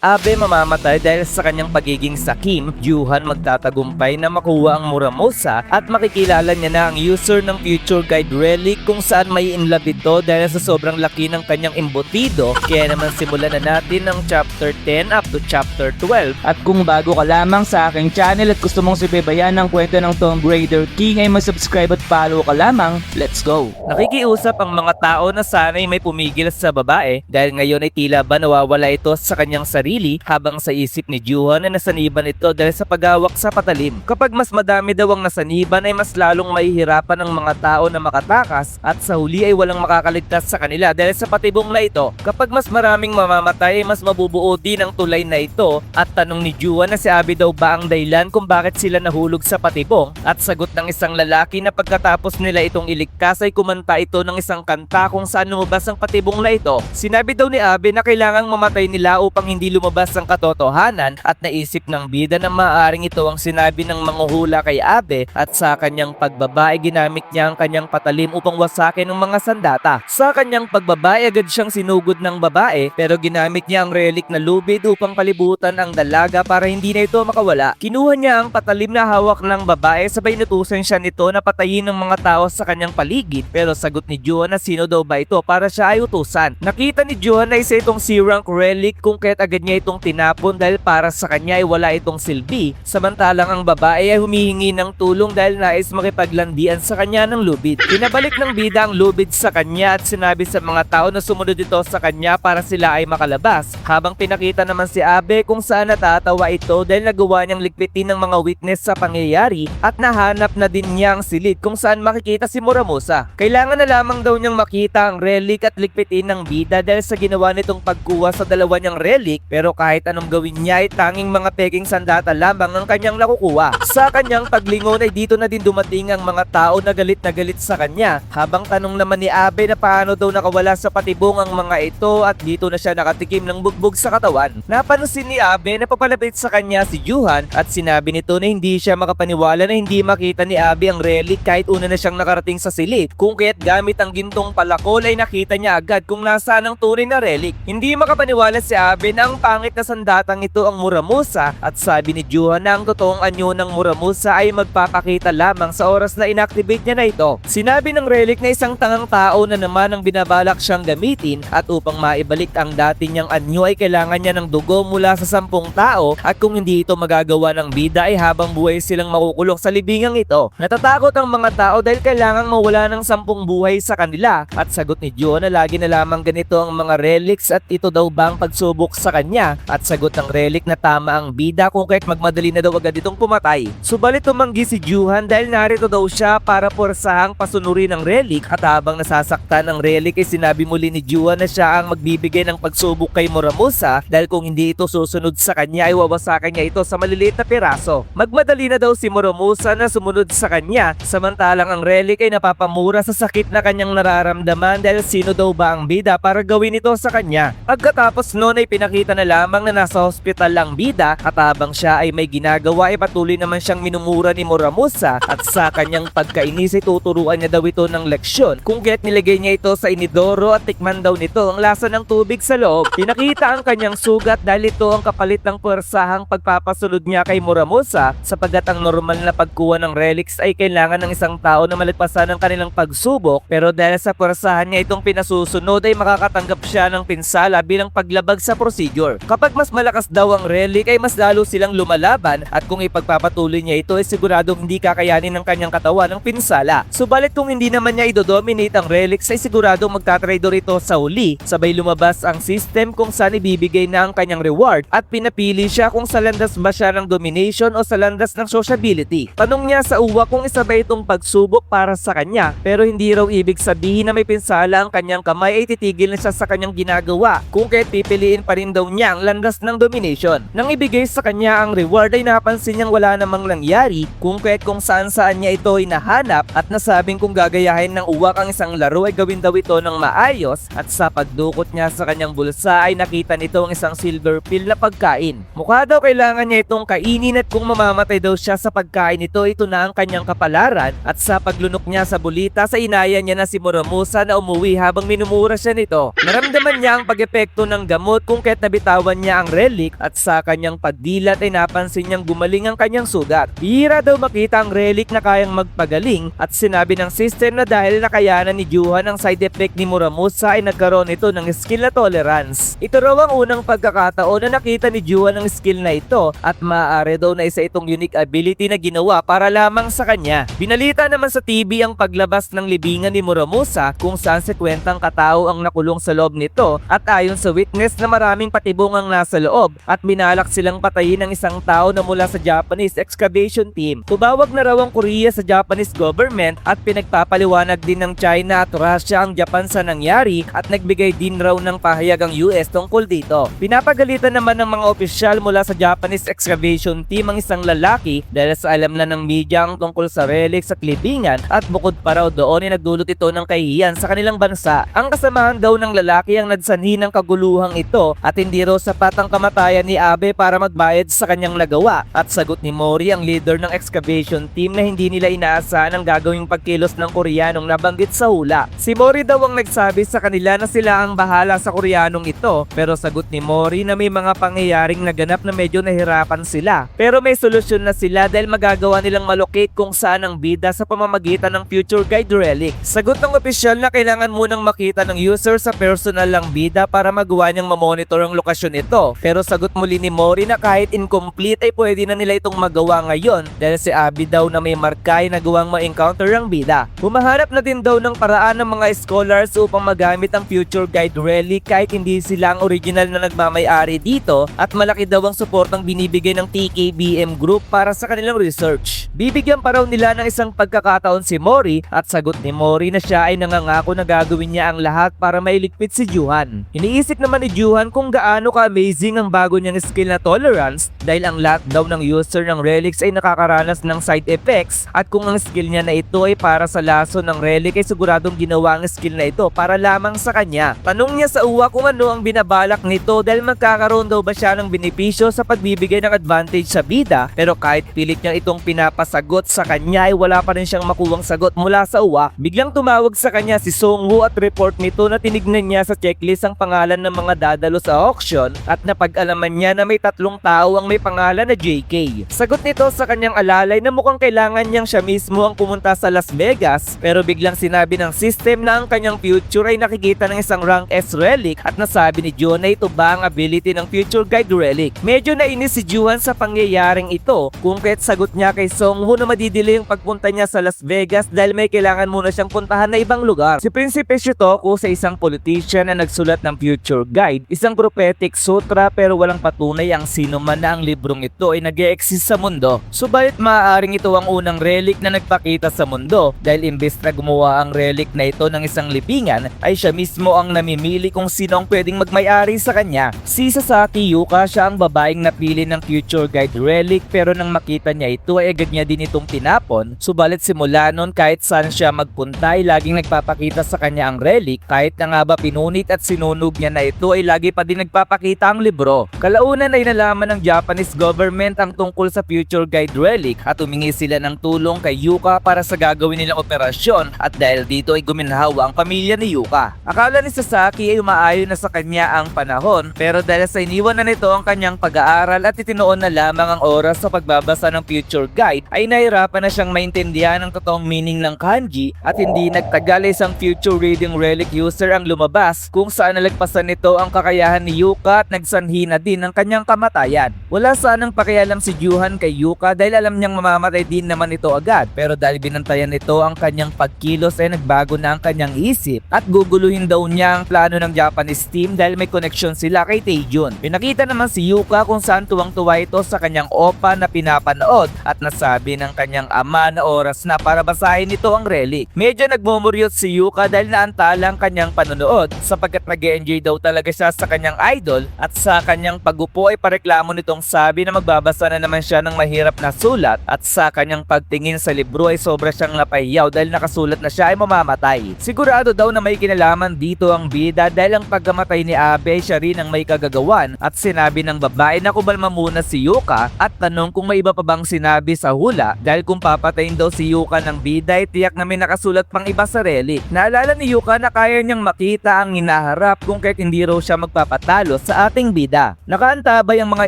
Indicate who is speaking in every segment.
Speaker 1: Abe mamamatay dahil sa kanyang pagiging sakim, Yuhan magtatagumpay na makuha ang Muramusa at makikilala niya na ang user ng Future Guide Relic kung saan may inlove ito dahil sa sobrang laki ng kanyang embutido. Kaya naman simulan na natin ng chapter 10 up to chapter 12.
Speaker 2: At kung bago ka lamang sa aking channel at gusto mong sibaybayan ng kwento ng Tomb Raider King ay mag-subscribe at follow ka lamang. Let's go!
Speaker 1: Nakikiusap ang mga tao na sana'y may pumigil sa babae dahil ngayon ay tila ba nawawala ito sa kanyang sarili habang sa isip ni Yuhan na nasaniban ito dahil sa paghawak sa patalim. Kapag mas madami daw ang nasaniban ay mas lalong mahihirapan ang mga tao na makatakas at sa huli ay walang makakaligtas sa kanila dahil sa patibong na ito. Kapag mas maraming mamamatay ay mas mabubuo din ang tulay na ito at tanong ni Yuhan na si Abby daw ba ang dahilan kung bakit sila nahulog sa patibong at sagot ng isang lalaki na pagkatapos nila itong iligtas ay kumanta ito ng isang kanta kung saan lumabas ang patibong na ito. Sinabi daw ni Abby na kailangang mamatay nila upang hindi lumabas ang katotohanan at naisip ng bida na maaaring ito ang sinabi ng manghuhula kay Abe at sa kanyang pagbaba ay ginamit niya ang kanyang patalim upang wasakin ng mga sandata. Sa kanyang pagbaba ay agad siyang sinugod ng babae pero ginamit niya ang relic na lubid upang kalibutan ang dalaga para hindi na ito makawala. Kinuha niya ang patalim na hawak ng babae sabay inutusan siya nito na patayin ng mga tao sa kanyang paligid pero sagot ni Yuhan na sino daw ba ito para siya ay utusan. Nakita ni Yuhan na isa itong C-rank relic kung kaya't agad niya itong tinapon dahil para sa kanya ay wala itong silbi, samantalang ang babae ay humihingi ng tulong dahil nais makipaglandian sa kanya ng lubid. Pinabalik ng bida ang lubid sa kanya at sinabi sa mga tao na sumunod ito sa kanya para sila ay makalabas, habang pinakita naman si Abe kung saan natatawa ito dahil nagawa niyang ligpitin ng mga witness sa pangyayari at nahanap na din niya ang silid kung saan makikita si Muramusa. Kailangan na lamang daw niyang makita ang relic at ligpitin ng bida dahil sa ginawa nitong pagkuha sa dalawa niyang relic, pero kahit anong gawin niya ay tanging mga peking sandata lamang ang kanyang nakukuha. Sa kanyang paglingon ay dito na din dumating ang mga tao na galit sa kanya, habang tanong naman ni Abe na paano daw nakawala sa patibong ang mga ito at dito na siya nakatikim ng bugbog sa katawan. Napansin ni Abe na papalapit sa kanya si Yuhan at sinabi nito na hindi siya makapaniwala na hindi makita ni Abe ang relic kahit una na siyang nakarating sa silid, kung kaya't gamit ang gintong palakol ay nakita niya agad kung nasaan ang tunay na relic. Hindi makapaniwala si Abe na ang pangit na sandatang ito ang Muramusa at sabi ni Yuhan na ang totoong anyo ng Muramusa ay magpapakita lamang sa oras na inactivate niya na ito. Sinabi ng relic na isang tangang tao na naman ang binabalak siyang gamitin at upang maibalik ang dati niyang anyo ay kailangan niya ng dugo mula sa 10 tao at kung hindi ito magagawa ng bida ay habang buhay silang makukulong sa libingang ito. Natatakot ang mga tao dahil kailangang mawala ng 10 buhay sa kanila at sagot ni Yuhan na lagi na lamang ganito ang mga relics at ito daw ba ang pagsubok sa kanya at sagot ng relic na tama ang bida kung kahit magmadali na daw agad itong pumatay. Subalit tumanggi si Yuhan dahil narito daw siya para porsahang pasunurin ang relic at habang nasasaktan ang relic ay sinabi muli ni Yuhan na siya ang magbibigay ng pagsubok kay Muramusa dahil kung hindi ito susunod sa kanya ay wawasakan niya ito sa maliliit na piraso. Magmadali na daw si Muramusa na sumunod sa kanya samantalang ang relic ay napapamura sa sakit na kanyang nararamdaman dahil sino daw ba ang bida para gawin ito sa kanya. Pagkatapos noon ay pinakita na lamang na nasa hospital lang bida at habang siya ay may ginagawa ay patuloy naman siyang minumura ni Muramusa at sa kanyang pagkainis ay tuturuan niya daw ito ng leksyon kung kaya't nilagay niya ito sa inidoro at tikman daw nito ang lasa ng tubig sa loob. Pinakita ang kanyang sugat dahil ito ang kapalit ng puwersahang pagpapasunod niya kay Muramusa sapagkat ang normal na pagkuha ng relics ay kailangan ng isang tao na malagpasan ng kanilang pagsubok, pero dahil sa puwersahan niya itong pinasusunod ay makakatanggap siya ng pinsala bilang paglabag sa procedure. Kapag mas malakas daw ang relic ay mas lalo silang lumalaban at kung ipagpapatuloy niya ito ay siguradong hindi kakayanin ng kanyang katawan ng pinsala. Subalit kung hindi naman niya idodominate ang relics ay siguradong magtatraidor ito sa huli. Sabay lumabas ang system kung saan ibibigay na ang kanyang reward at pinapili siya kung sa landas ba siya ng domination o sa landas ng sociability. Tanong niya sa uwa kung isa ba itong pagsubok para sa kanya, pero hindi raw ibig sabihin na may pinsala ang kanyang kamay ay titigil na siya sa kanyang ginagawa kung kaya't pipiliin pa rin daw niya ang landas ng domination. Nang ibigay sa kanya ang reward ay napansin niyang wala namang nangyari kung kaya't kung saan niya ito hinahanap at nasabing kung gagayahin ng uwak ang isang laro ay gawin daw ito ng maayos at sa pagdukot niya sa kanyang bulsa ay nakita nito ang isang silver pill na pagkain. Mukha daw kailangan niya itong kainin at kung mamamatay daw siya sa pagkain ito na ang kanyang kapalaran at sa paglunok niya sa bulita sa inaya niya na si Muramusa na umuwi habang minumura siya nito. Naramdaman niya ang pag-epekto ng gamot kung kaya't nabitawan binitawan niya ang relic at sa kanyang pagdilat ay napansin niyang gumaling ang kanyang sugat. Bihira daw makita ang relic na kayang magpagaling at sinabi ng system na dahil nakayanan ni Juhan ang side effect ni Muramusa ay nagkaroon ito ng skill na tolerance. Ito raw ang unang pagkakataon na nakita ni Juhan ang skill na ito at maaari daw na isa itong unique ability na ginawa para lamang sa kanya. Binalita naman sa TV ang paglabas ng libingan ni Muramusa kung saan si kwentang katao ang nakulong sa loob nito at ayon sa witness na maraming patibong ang nasa loob at binalak silang patayin ng isang tao na mula sa Japanese excavation team. Tumawag na raw ang Korea sa Japanese government at pinagpapaliwanag din ng China at Russia ang Japan sa nangyari at nagbigay din raw ng pahayag ang US tungkol dito. Pinapagalitan naman ng mga opisyal mula sa Japanese excavation team ang isang lalaki dahil sa alam na ng media ang tungkol sa relics at libingan at bukod pa raw doon ay nagdulot ito ng kahihiyan sa kanilang bansa. Ang kasamahan daw ng lalaki ang nagsanhi ng kaguluhang ito at hindi raw sapat ang kamatayan ni Abe para magbayad sa kanyang nagawa at sagot ni Mori ang leader ng excavation team na hindi nila inaasahan ang gagawing pagkilos ng Koreanong nabanggit sa hula. Si Mori daw ang nagsabi sa kanila na sila ang bahala sa Koreanong ito pero sagot ni Mori na may mga pangyayaring naganap na medyo nahirapan sila pero may solusyon na sila dahil magagawa nilang malocate kung saan ang bida sa pamamagitan ng future guide relic. Sagot ng opisyal na kailangan munang makita ng user sa personal lang bida para magawa niyang mamonitor ang lokasyon nito pero sagot muli ni Mori na kahit incomplete ay pwede na nila itong magawa ngayon dahil si Abby daw na may marka ay nagawang ma-encounter ang bida. Humahanap na din daw ng paraan ng mga scholars upang magamit ang future guide relic kahit hindi sila ang original na nagmamay-ari dito at malaki daw ang suportang binibigay ng TKBM Group para sa kanilang research. Bibigyan pa raw nila ng isang pagkakataon si Mori at sagot ni Mori na siya ay nangangako na gagawin niya ang lahat para mailigpit si Juhan. Iniisip naman ni Juhan kung gaano ka-amazing ang bago niyang skill na tolerance dahil ang lahat daw ng user ng relics ay nakakaranas ng side effects at kung ang skill niya na ito ay para sa laso ng relic ay siguradong ginawa ang skill na ito para lamang sa kanya. Tanong niya sa uwa kung ano ang binabalak nito dahil magkakaroon daw ba siya ng benepisyo sa pagbibigay ng advantage sa bida pero kahit pilit niya itong pinapasagot sa kanya ay wala pa rin siyang makuwang sagot mula sa uwa. Biglang tumawag sa kanya si Songwoo at report nito na tinignan niya sa checklist ang pangalan ng mga dadalo sa auction at napag-alaman niya na may 3 tao ang may pangalan na JK. Sagot nito sa kanyang alalay na mukhang kailangan niyang siya mismo ang pumunta sa Las Vegas pero biglang sinabi ng system na ang kanyang future ay nakikita ng isang rank S relic at nasabi ni John na ito ba ang ability ng future guide relic. Medyo nainis si Juhan sa pangyayaring ito kung kaya't sagot niya kay Songwoo na madidili yung pagpunta niya sa Las Vegas dahil may kailangan muna siyang puntahan na ibang lugar. Si Prinsipe Shutoku sa isang politician na nagsulat ng future guide, isang prophetic sutra pero walang patunay ang sino man na ang librong ito ay nag-e-exist sa mundo. Subalit maaaring ito ang unang relic na nagpakita sa mundo dahil imbes na gumawa ang relic na ito ng isang libingan ay siya mismo ang namimili kung sino ang pwedeng magmay-ari sa kanya. Si Sasaki Yuka siya ang babaeng napili ng future guide relic pero nang makita niya ito ay agad niya din itong tinapon. Subalit simula nun kahit saan siya magpunta ay laging nagpapakita sa kanya ang relic kahit na nga ba pinunit at sinunog niya na ito ay lagi pa din nagpapakita ang libro. Kalaunan ay nalaman ng Japanese government ang tungkol sa future guide relic at humingi sila ng tulong kay Yuka para sa gagawin nilang operasyon at dahil dito ay guminhawa ang pamilya ni Yuka. Akala ni Sasaki ay umaayon na sa kanya ang panahon pero dahil sa iniwan na nito ang kanyang pag-aaral at itinoon na lamang ang oras sa pagbabasa ng future guide ay nahirapan na siyang maintindihan ang totoong meaning ng kanji at hindi nagtagal isang future reading relic user ang lumabas kung saan nalagpasan nito ang kakayahan ni Yuka at nagsanhi na din ang kanyang kamatayan. Wala sanang pakialam si Juhan kay Yuka dahil alam niyang mamamatay din naman ito agad pero dahil binantayan nito ang kanyang pagkilos ay nagbago na ang kanyang isip at guguluhin daw niya ang plano ng Japanese team dahil may connection sila kay Taejun. Pinakita naman si Yuka kung saan tuwang-tuwa ito sa kanyang opa na pinapanood at nasabi ng kanyang ama na oras na para basahin nito ang relic. Medyo nagmumuryot si Yuka dahil naantala ang kanyang panonood sapagkat nag-enjoy daw talaga siya sa kanyang idol at sa kanyang pagupo ay pareklamo nitong sabi na magbabasa na naman siya ng mahirap na sulat at sa kanyang pagtingin sa libro ay sobra siyang napahiyaw dahil nakasulat na siya ay mamamatay. Sigurado daw na may kinalaman dito ang bida dahil ang pagkamatay ni Abe siya rin ang may kagagawan at sinabi ng babae na kumalma muna si Yuka at tanong kung may iba pa bang sinabi sa hula dahil kung papatayin daw si Yuka ng bida ay tiyak na may nakasulat pang iba sa relic. Naalala ni Yuka na kaya niyang makita ang hinaharap kung kahit hindi raw siya magpapatalo sa ating bida. Nakaantabay ang mga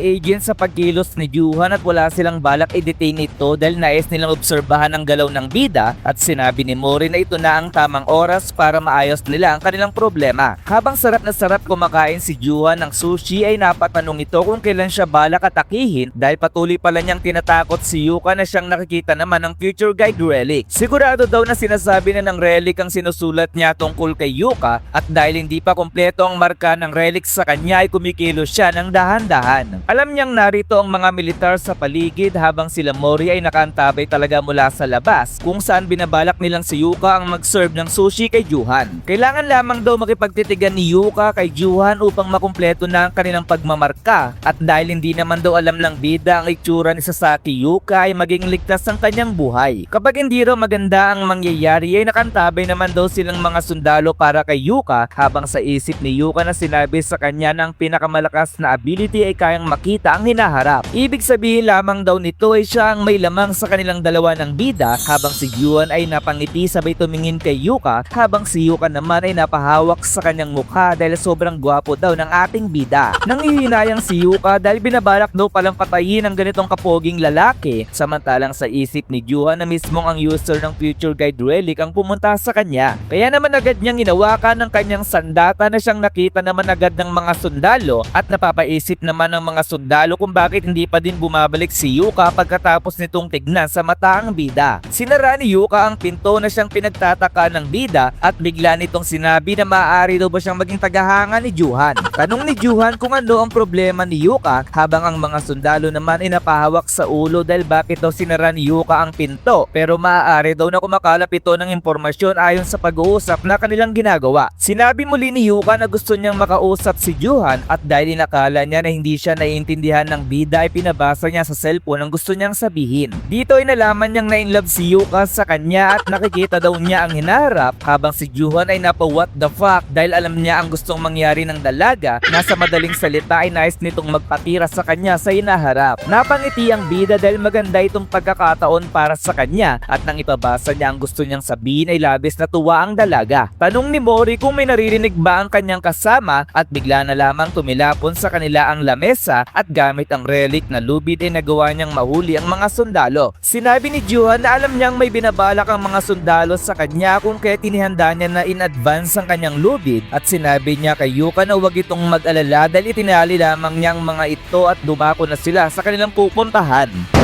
Speaker 1: agent sa pagkilos ni Juhan at wala silang balak i-detain ito dahil nais nilang obserbahan ang galaw ng bida at sinabi ni Mori na ito na ang tamang oras para maayos nila ang kanilang problema. Habang sarap na sarap kumakain si Juhan ng sushi ay napatanong ito kung kailan siya balak atakihin dahil patuloy pala niyang tinatakot si Yuka na siyang nakikita naman ng future guide relic. Sigurado daw na sinasabi na ng relic ang sinusulat niya tungkol kay Yuka at dahil hindi pa kumpleto ang marka ng relic sa kanya ay kumikilos siya ng dahan-dahan. Alam niyang narito ang mga militar sa paligid habang sila Mori ay nakaantabay talaga mula sa labas kung saan binabalak nilang si Yuka ang mag-serve ng sushi kay Juhan. Kailangan lamang daw makipagtitigan ni Yuka kay Juhan upang makumpleto na ang kanilang pagmamarka at dahil hindi naman daw alam ng bida ang itsura ni Sasaki Yuka ay maging ligtas ang kanyang buhay. Kapag hindi raw maganda ang mangyayari ay nakantabay naman daw silang mga sundalo para kay Yuka habang sa isip ni Yuka na sinabi sa kanya na ang pinakamalakas na ability ay kayang makita ang hinaharap. Ibig sabihin lamang daw nito ay siya ang may lamang sa kanilang dalawa ng bida habang si Juhan ay napangiti sabay tumingin kay Yuka habang si Yuka naman ay napahawak sa kanyang mukha dahil sobrang gwapo daw ng ating bida. Nangihinayang si Yuka dahil binabalak daw palang patayin ang ganitong kapoging lalaki samantalang sa isip ni Juhan na mismong ang user ng future guide relic ang pumunta sa kanya. Kaya naman agad niyang inawakan ng kanyang sandata na siyang nakita naman agad ng mga sundalo at napapaisip naman ng mga sundalo kung bakit hindi pa din bumabalik si Yuka pagkatapos nitong tignan sa mata ang bida. Sinara ni Yuka ang pinto na siyang pinagtataka ng bida at bigla nitong sinabi na maaari daw ba siyang maging tagahanga ni Juhan. Tanong ni Juhan kung ano ang problema ni Yuka habang ang mga sundalo naman ay napahawak sa ulo dahil bakit daw sinara ni Yuka ang pinto pero maaari daw na kumakalap ito ng impormasyon ayon sa pag-uusap na kanilang ginagawa. Sinabi muli ni Yuka na gusto niyang makausap si Juhan at dahil inakala niya na hindi siya naiintindihan ng bida ay pinabasa niya sa cellphone ang gusto niyang sabihin. Dito ay nalaman niyang na-inlove si Yuka sa kanya at nakikita daw niya ang hinaharap habang si Juhan ay napa what the fuck dahil alam niya ang gustong mangyari ng dalaga na sa madaling salita ay nais nitong magpatira sa kanya sa hinaharap. Napangiti ang bida dahil maganda itong pagkakataon para sa kanya at nang ipabasa niya ang gusto niyang sabihin ay labis na tuwa ang dalaga. Tanong ni Mori kung may naririnig ba ang kanyang kasama at bigla na lamang tumilapon sa kanila ang lamesa at gamit ang relic na lubid ay nagawa niyang mahuli ang mga sundalo. Sinabi ni Juhan na alam niyang may binabalak ang mga sundalo sa kanya kung kaya tinihanda niya na in advance ang kanyang lubid at sinabi niya kay Yuka na huwag itong mag-alala dahil itinali lamang niyang mga ito at dumako na sila sa kanilang pupuntahan.